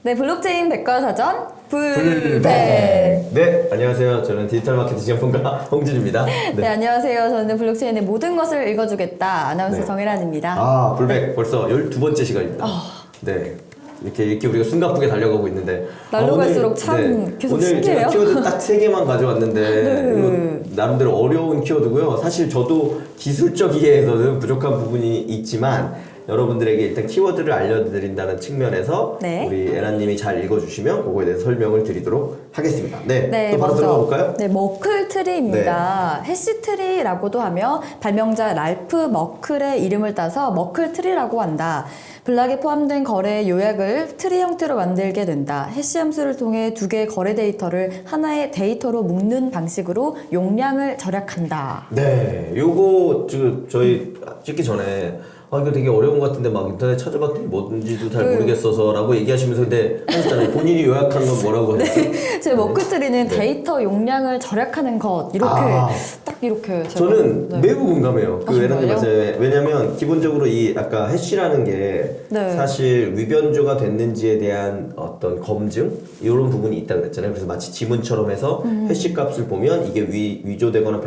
네, 블록체인 백과사전 불백. 네, 안녕하세요. 저는 디지털 마케팅 전문가 홍진입니다. 네, 안녕하세요. 저는 블록체인의 모든 것을 읽어주겠다. 아나운서 네. 정혜란입니다. 아, 불백 벌써 12번째 시간입니다. 네. 이렇게 우리가 숨가쁘게 달려가고 있는데 날로 오늘, 갈수록 참 계속 오늘 신기해요. 제가 키워드 딱 3개만 가져왔는데 네. 이거 나름대로 어려운 키워드고요. 사실 저도 기술적 이해에서는 부족한 부분이 있지만 여러분들에게 일단 키워드를 알려드린다는 측면에서 네. 우리 에라님이 잘 읽어주시면 그거에 대해서 설명을 드리도록 하겠습니다. 네, 또 바로 먼저, 들어가 볼까요? 네, 머클트리입니다. 해시트리라고도 하며 발명자 랄프 머클의 이름을 따서 머클트리라고 한다. 블락에 포함된 거래의 요약을 트리 형태로 만들게 된다. 해시 함수를 통해 두 개의 거래 데이터를 하나의 데이터로 묶는 방식으로 용량을 절약한다. 네, 요거 지금 저희 찍기 전에 이거 되게 어려운 것 같은데 막 인터넷 찾아봤더니 뭔지도 잘 모르겠어서라고 얘기하시면서 근데 하셨잖아요. 본인이 요약한 건 뭐라고 하셨어요? 제 머클트리는 데이터 용량을 절약하는 것 이렇게 딱 이렇게 제가, 저는 매우 공감해요. 그 에라님 정말요? 말씀에. 왜냐면 기본적으로 이 아까 해시라는 게 네. 사실 위변조가 됐는지에 대한 어떤 검증 이런 부분이 있다고 그랬잖아요. 그래서 마치 지문처럼 해서 해시 값을 보면 이게 위조되거나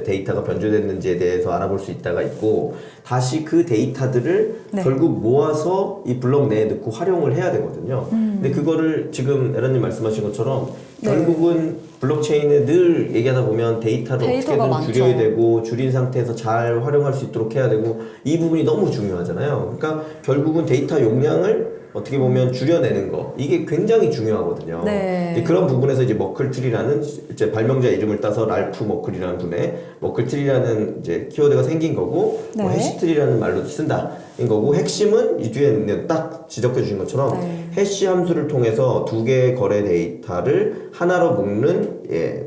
데이터가 변조됐는지에 대해서 알아볼 수 있다가 있고 다시 그 데이터들을 네. 결국 모아서 이 블록 내에 넣고 활용을 해야 되거든요. 근데 그거를 지금 에라님 말씀하신 것처럼 네. 결국은 블록체인에 늘 얘기하다 보면 데이터를 데이터가 어떻게든 많죠. 줄여야 되고 줄인 상태에서 잘 활용할 수 있도록 해야 되고 이 부분이 너무 중요하잖아요. 그러니까 결국은 데이터 용량을 어떻게 보면 줄여내는 거 이게 굉장히 중요하거든요. 네. 근데 그런 부분에서 이제 머클트리라는 이제 발명자 이름을 따서 랄프 머클이라는 분의 머클트리라는 이제 키워드가 생긴 거고 네. 뭐 해시트리라는 말로 쓴다인 거고 핵심은 이 뒤에 있는 딱 지적해 주신 것처럼 네. 해시 함수를 통해서 두 개의 거래 데이터를 하나로 묶는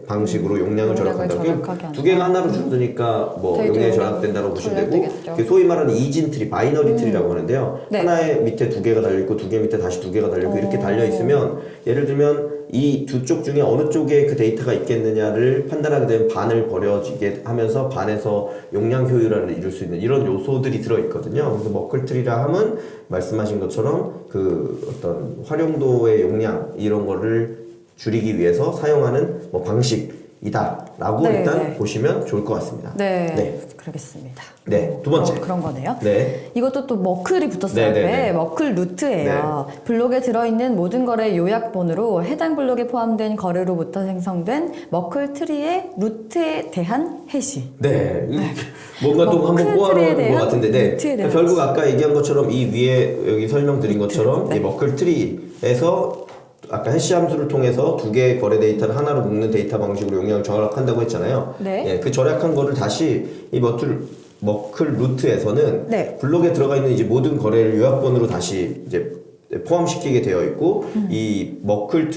방식으로 용량을 절약한다. 절약하게 두 개가 하나로 줄어드니까 뭐 데이터 용량이 용량이 절약된다고 보시면 되고 절약되겠죠. 그 소위 말하는 이진 트리, 바이너리 트리라고 하는데요. 네. 하나의 밑에 두 개가 달려 있고 두 개 밑에 다시 두 개가 달려 있고 이렇게 달려 있으면 예를 들면 이 두 쪽 중에 어느 쪽에 그 데이터가 있겠느냐를 판단하게 되면 반을 버려지게 하면서 반에서 용량 효율화를 이룰 수 있는 이런 요소들이 들어 있거든요. 그래서 머클트리라 함은 말씀하신 것처럼 그 어떤 활용도의 용량 이런 거를 줄이기 위해서 사용하는 뭐 방식이다라고 네, 일단 네. 보시면 좋을 것 같습니다. 네, 그러겠습니다. 네, 두 번째. 그런 거네요. 네. 이것도 또 머클이 붙었어요. 네, 네, 앞에. 네. 머클 루트예요. 블록에 들어있는 모든 거래 요약본으로 해당 블록에 포함된 거래로부터 생성된 머클 트리의 루트에 대한 해시. 네. 뭔가 또 한번 머클 트리에 꼬아놓은 것 대한 같은데, 네. 루트에 대한 결국 아까 얘기한 것처럼 이 위에 여기 설명드린 것처럼 네. 이 머클 트리에서 아까 해시 함수를 통해서 두 개의 거래 데이터를 하나로 묶는 데이터 방식으로 용량을 절약한다고 했잖아요. 네. 예, 그 절약한 거를 다시 이 머클 루트에서는 네. 블록에 들어가 있는 이제 모든 거래를 요약본으로 다시 이제 포함시키게 되어 있고 이 머클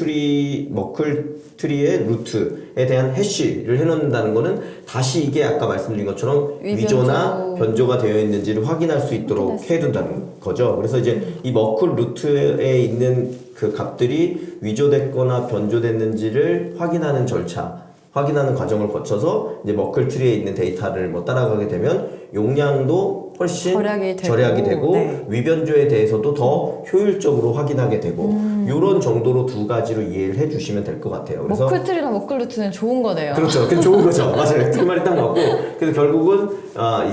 트리의 루트에 대한 해시를 해놓는다는 거는 다시 이게 아까 말씀드린 것처럼 위조나 변조가 되어 있는지를 확인할 수 있도록 해둔다는 거죠. 그래서 이제 이 머클 루트에 있는 그 값들이 위조됐거나 변조됐는지를 확인하는 확인하는 과정을 거쳐서 이제 머클 트리에 있는 데이터를 뭐 따라가게 되면 용량도 훨씬 절약이 되고 네. 위변조에 대해서도 더 효율적으로 확인하게 되고 이런 정도로 두 가지로 이해를 해주시면 될 것 같아요. 그래서 머클 트리랑 머클 루트는 좋은 거네요. 그렇죠. 그 좋은 거죠. 맞아요. 그 말이 딱 맞고 그래서 결국은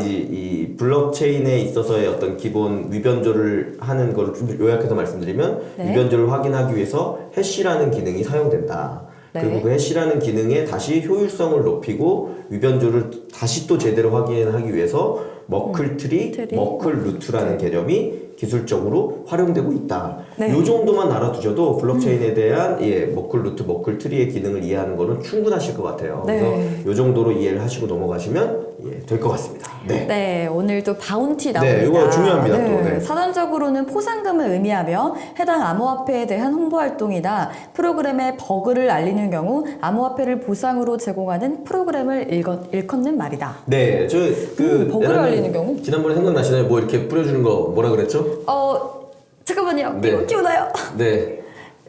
이 블록체인에 있어서의 어떤 기본 위변조를 하는 거를 좀 요약해서 말씀드리면 네. 위변조를 확인하기 위해서 해시라는 기능이 사용된다. 네. 그리고 그 해시라는 기능에 다시 효율성을 높이고 위변조를 다시 또 제대로 확인하기 위해서 머클 트리, 머클 루트라는 개념이 기술적으로 활용되고 있다. 네. 이 정도만 알아두셔도 블록체인에 대한 머클 루트, 머클 트리의 기능을 이해하는 거는 충분하실 것 같아요. 네. 그래서 이 정도로 이해를 하시고 넘어가시면 될 것 같습니다. 네. 네, 오늘 또 바운티 나옵니다. 네, 이거 중요합니다, 또. 네. 사전적으로는 포상금을 의미하며 해당 암호화폐에 대한 홍보 활동이나 프로그램의 버그를 알리는 경우 암호화폐를 보상으로 제공하는 프로그램을 일컫는 말이다. 네, 버그를 알리는 경우? 지난번에 생각나시나요? 뭐 이렇게 뿌려주는 거 뭐라 그랬죠? 잠깐만요. 네. 이거 키우나요? 네.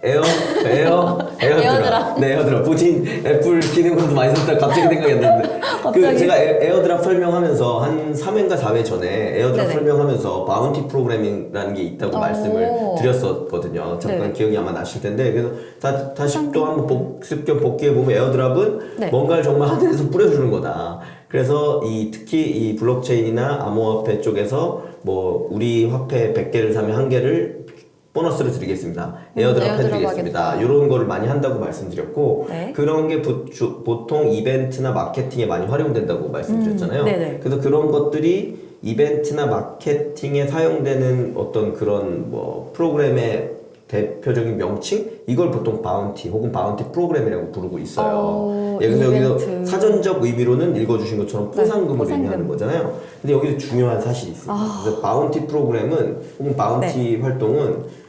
에어드랍. 에어드랍. 네, 에어드랍. 부진 애플 기능으로도 많이 썼다. 갑자기 생각이 안 났는데. 갑자기. 제가 에어드랍 설명하면서 한 3회인가 4회 전에 에어드랍 네네. 설명하면서 바운티 프로그래밍이라는 게 있다고 말씀을 드렸었거든요. 잠깐 네네. 기억이 아마 나실 텐데 그래서 다시 또 한번 복습 겸 복귀해보면 에어드랍은 네. 뭔가를 정말 하늘에서 뿌려주는 거다. 그래서 특히 이 블록체인이나 암호화폐 쪽에서 뭐 우리 화폐 100개를 사면 1개를 보너스로 드리겠습니다. 에어드랍 에어드랍 해드리겠습니다. 하겠다. 이런 거를 많이 한다고 말씀드렸고 네. 그런 게 보통 이벤트나 마케팅에 많이 활용된다고 말씀드렸잖아요. 네네. 그래서 그런 것들이 이벤트나 마케팅에 사용되는 어떤 그런 뭐 프로그램의 대표적인 명칭? 이걸 보통 바운티 혹은 바운티 프로그램이라고 부르고 있어요. 예, 그래서 이벤트. 여기서 사전적 의미로는 읽어주신 것처럼 네, 포상금을 포상금. 의미하는 거잖아요. 근데 여기서 중요한 사실이 있습니다. 그래서 바운티 프로그램은 혹은 바운티 활동은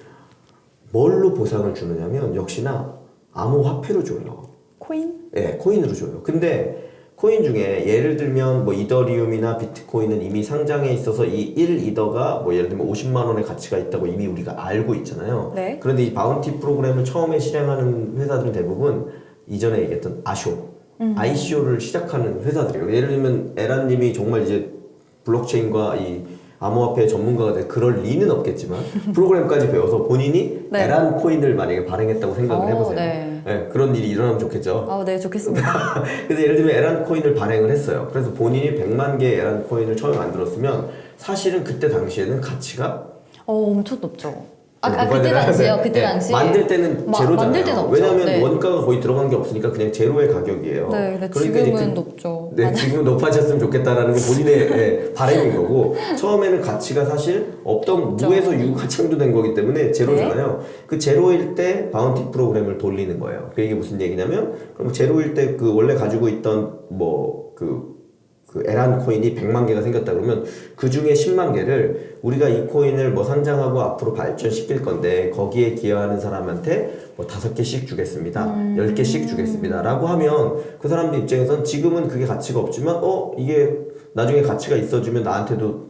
뭘로 보상을 주느냐면 역시나 암호화폐로 줘요. 코인? 네, 코인으로 줘요. 근데 코인 중에 예를 들면 뭐 이더리움이나 비트코인은 이미 상장에 있어서 이 1이더가 뭐 예를 들면 50만 원의 가치가 있다고 이미 우리가 알고 있잖아요. 네. 그런데 이 바운티 프로그램을 처음에 실행하는 회사들은 대부분 이전에 얘기했던 ICO를 시작하는 회사들이에요. 예를 들면 에란님이 정말 이제 블록체인과 이 암호화폐 전문가가 될 그럴 리는 없겠지만 프로그램까지 배워서 본인이 네. 에란 코인을 만약에 발행했다고 생각을 해보세요. 네. 네, 그런 일이 일어나면 좋겠죠. 네, 좋겠습니다. 그래서 예를 들면 에란 코인을 발행을 했어요. 그래서 본인이 100만 개의 에란 코인을 처음에 만들었으면 사실은 그때 당시에는 가치가 엄청 높죠. 그때 뭐가 당시요? 그때 네, 당시? 만들 때는 제로잖아요. 만들 때는 없죠. 왜냐하면 네. 원가가 거의 들어간 게 없으니까 그냥 제로의 가격이에요. 네, 근데 그러니까 지금은 이제 높죠. 네, 지금은 높아졌으면 좋겠다라는 게 본인의 바람인 거고 처음에는 가치가 사실 없던 없죠. 무에서 유가 창조된 거기 때문에 제로잖아요. 그 제로일 때 바운티 프로그램을 돌리는 거예요. 그 이게 무슨 얘기냐면 그럼 제로일 때 그 원래 가지고 있던 뭐 그 에란 코인이 100만 개가 생겼다 그러면 그 중에 10만 개를 우리가 이 코인을 뭐 상장하고 앞으로 발전시킬 건데 거기에 기여하는 사람한테 뭐 5개씩 주겠습니다. 10개씩 주겠습니다. 라고 하면 그 사람들 입장에선 지금은 그게 가치가 없지만 이게 나중에 가치가 있어지면 나한테도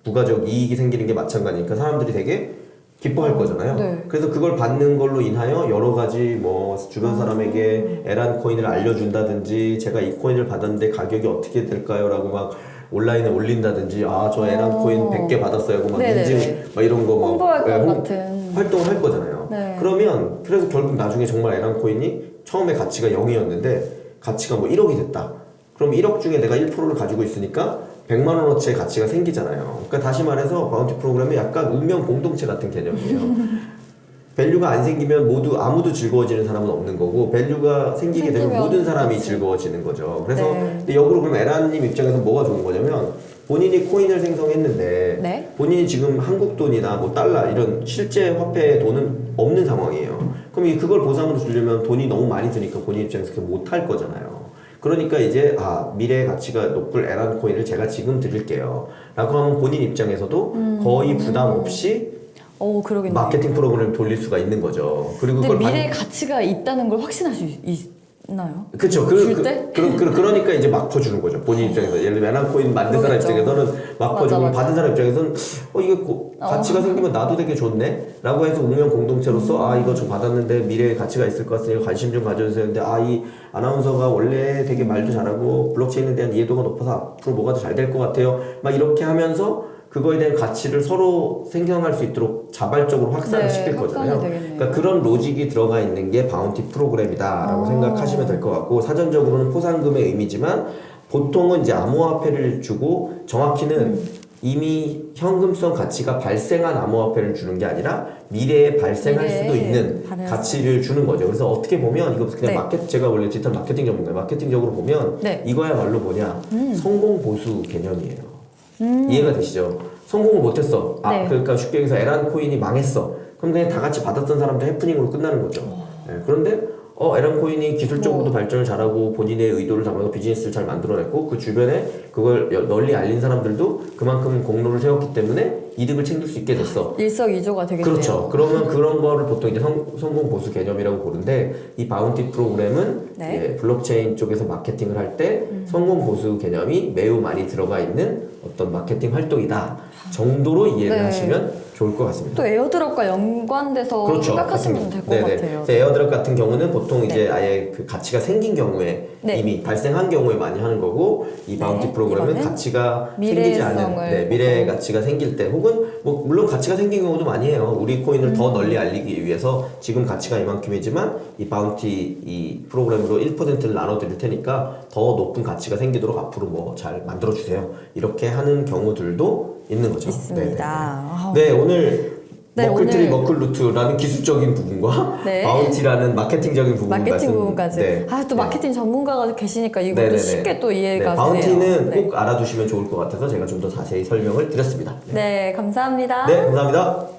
부가적 이익이 생기는 게 마찬가지니까 사람들이 되게 기뻐할 거잖아요. 네. 그래서 그걸 받는 걸로 인하여 여러 가지 뭐 주변 사람에게 에란 코인을 알려준다든지 제가 이 코인을 받았는데 가격이 어떻게 될까요? 라고 막 온라인에 올린다든지 저 에란 코인 100개 받았어요. 하고 막 네네네. 인증 막 이런 거 막 홍보 활동 같은. 활동을 할 거잖아요. 네. 그러면 그래서 결국 나중에 정말 에란 코인이 처음에 가치가 0이었는데 가치가 뭐 1억이 됐다. 그럼 1억 중에 내가 1%를 가지고 있으니까 100만 원어치의 가치가 생기잖아요. 그러니까 다시 말해서 바운티 프로그램은 약간 운명 공동체 같은 개념이에요. 밸류가 안 생기면 아무도 즐거워지는 사람은 없는 거고 밸류가 생기게 되면 생기면 모든 사람이 그렇지. 즐거워지는 거죠. 그래서 네. 근데 역으로 그럼 에란님 입장에서 뭐가 좋은 거냐면 본인이 코인을 생성했는데 네. 본인이 지금 한국 돈이나 뭐 달러 이런 실제 화폐의 돈은 없는 상황이에요. 그럼 그걸 보상으로 주려면 돈이 너무 많이 드니까 본인 입장에서 그렇게 못할 거잖아요. 그러니까 이제 미래의 가치가 높을 에란 코인을 제가 지금 드릴게요 라고 하면 본인 입장에서도 거의 부담 없이 그러겠네요. 마케팅 프로그램을 돌릴 수가 있는 거죠. 그리고 근데 그걸 미래의 가치가 있다는 걸 확신할 수 있나요? 그렇죠. 줄 때? 그러니까 이제 막 퍼주는 거죠. 본인 입장에서 예를 들면 에란 코인 만든 사람 그러겠죠. 입장에서는 막 맞아, 퍼주고 맞아. 받은 사람 입장에서는 이게 가치가 생기면 나도 되게 좋네?라고 해서 운명 공동체로서 이거 저 받았는데 미래에 가치가 있을 것 같으니까 관심 좀 가져주세요. 근데 이 아나운서가 원래 되게 말도 잘하고 블록체인에 대한 이해도가 높아서 앞으로 뭐가 더 잘 될 것 같아요. 막 이렇게 하면서 그거에 대한 가치를 서로 생성할 수 있도록 자발적으로 확산을 시킬 거잖아요. 확산이 되겠네요. 그러니까 그런 로직이 들어가 있는 게 바운티 프로그램이다라고 생각하시면 될 것 같고 사전적으로는 포상금의 의미지만 보통은 이제 암호화폐를 주고 정확히는 이미 현금성 가치가 발생한 암호화폐를 주는 게 아니라 미래에 발생할 수도 있는 가치를 주는 거죠. 그래서 어떻게 보면 이거 그냥 네. 제가 원래 디지털 마케팅 전문가예요. 마케팅적으로 보면 네. 이거야말로 뭐냐 성공 보수 개념이에요. 이해가 되시죠? 성공을 못했어. 네. 그러니까 쉽게 얘기해서 에란 코인이 망했어. 그럼 그냥 다 같이 받았던 사람들 해프닝으로 끝나는 거죠. 그런데 에란 코인이 기술적으로도 발전을 잘하고 본인의 의도를 담아서 비즈니스를 잘 만들어냈고 그 주변에 그걸 널리 알린 사람들도 그만큼 공로를 세웠기 때문에 이득을 챙길 수 있게 됐어. 일석이조가 되겠네요. 그렇죠. 그러면 그런 거를 보통 이제 성공 보수 개념이라고 보는데 이 바운티 프로그램은 네. 블록체인 쪽에서 마케팅을 할 때 성공 보수 개념이 매우 많이 들어가 있는 어떤 마케팅 활동이다 정도로 이해를 네. 하시면 좋을 것 같습니다. 또 에어드롭과 연관돼서 그렇죠. 생각하시면 될 것 네네. 같아요. 그래서 에어드랍 같은 경우는 보통 네. 이제 아예 그 가치가 생긴 경우에 네. 이미 발생한 경우에 많이 하는 거고 이 바운티 네. 프로그램은 이거는 가치가 생기지 않은 미래성을 미래의 보고. 가치가 생길 때 혹은 뭐 물론 가치가 생긴 경우도 많이 해요. 우리 코인을 더 널리 알리기 위해서 지금 가치가 이만큼이지만 이 바운티 이 프로그램으로 1%를 나눠드릴 테니까 더 높은 가치가 생기도록 앞으로 뭐 잘 만들어 주세요. 이렇게 하는 경우들도 있는 거죠. 있습니다. 네, 오늘 네, 머클트리 오늘- 머클루트라는 기술적인 부분과 네. 바운티라는 마케팅적인 부분 마케팅 부분까지. 네. 또 마케팅 전문가가 계시니까 이것도 네네네. 쉽게 또 이해가 네, 바운티는 되네요. 네. 꼭 알아두시면 좋을 것 같아서 제가 좀 더 자세히 설명을 드렸습니다. 네, 감사합니다. 네, 감사합니다.